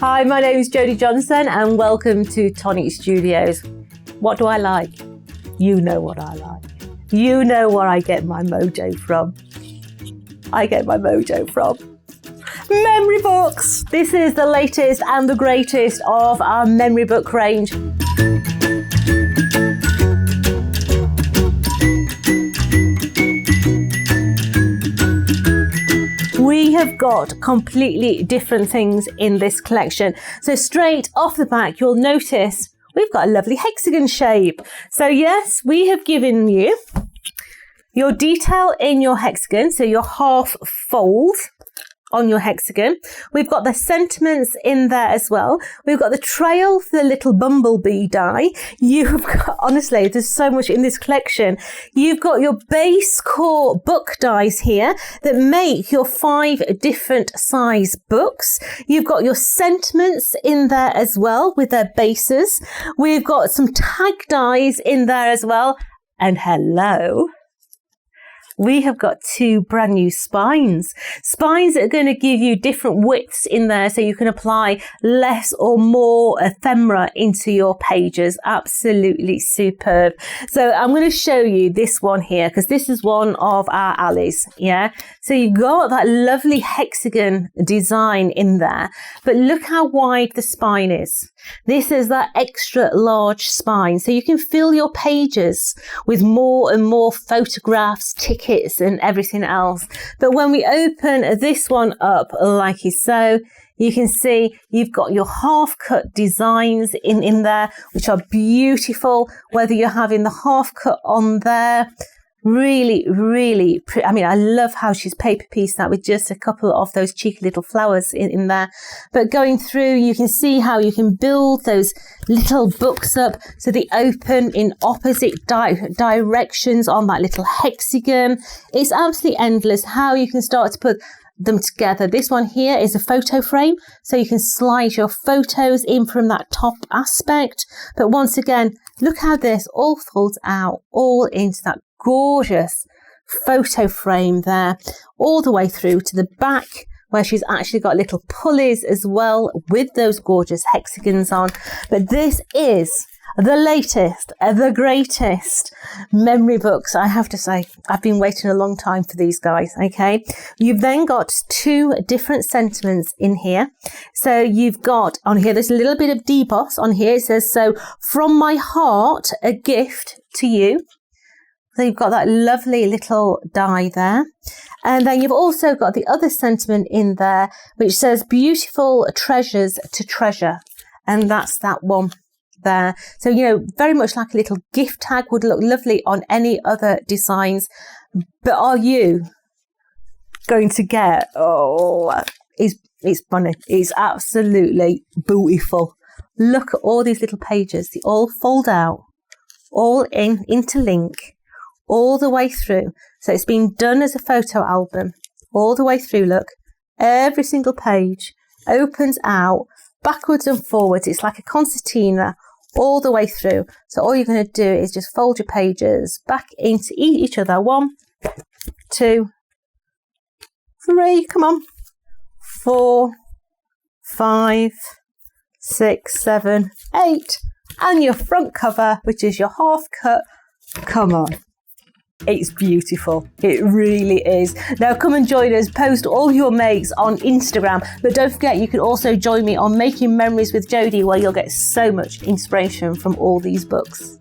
Hi, my name is Jodie Johnson and welcome to Tonic Studios. What do I like? You know what I like. You know where I get my mojo from. I get my mojo from memory books. This is the latest and the greatest of our memory book range. We have got completely different things in this collection. So straight off the back, you'll notice we've got a lovely hexagon shape. So yes, we have given you your detail in your hexagon, so your half fold on your hexagon. We've got the sentiments in there as well. We've got the trail for the little bumblebee die. You've got, honestly, there's so much in this collection. You've got your base core book dies here that make your 5 different size books. You've got your sentiments in there as well with their bases. We've got some tag dies in there as well. And hello, we have got 2 brand new spines. Spines that are going to give you different widths in there so you can apply less or more ephemera into your pages. Absolutely superb. So I'm going to show you this one here because this is one of our alleys. Yeah. So you've got that lovely hexagon design in there, but look how wide the spine is. This is that extra large spine. So you can fill your pages with more and more photographs, tickets and everything else. But when we open this one up like so, you can see you've got your half cut designs in there, which are beautiful, whether you're having the half cut on there. Really, really pretty. I mean, I love how she's paper pieced that with just a couple of those cheeky little flowers in there. But going through, you can see how you can build those little books up so they open in opposite directions on that little hexagon. It's absolutely endless how you can start to put them together. This one here is a photo frame, so you can slide your photos in from that top aspect. But once again, look how this all folds out all into that gorgeous photo frame there, all the way through to the back where she's actually got little pulleys as well with those gorgeous hexagons on. But this is the latest, the greatest memory books. I have to say, I've been waiting a long time for these guys, okay? You've then got 2 different sentiments in here. So you've got on here, there's a little bit of deboss on here. It says, so from my heart, a gift to you. So you've got that lovely little die there. And then you've also got the other sentiment in there, which says beautiful treasures to treasure. And that's that one there. So, you know, very much like a little gift tag would look lovely on any other designs. But are you going to get, it's funny. It's absolutely beautiful. Look at all these little pages. They all fold out, all interlink, all the way through. So it's been done as a photo album all the way through. Look, every single page opens out backwards and forwards. It's like a concertina all the way through. So all you're going to do is just fold your pages back into each other. 1, 2, 3, come on, 4, 5, 6, 7, 8, and your front cover, which is your half cut. Come on. It's beautiful. It really is. Now come and join us. Post all your makes on Instagram. But don't forget, you can also join me on Making Memories with Jodie, where you'll get so much inspiration from all these books.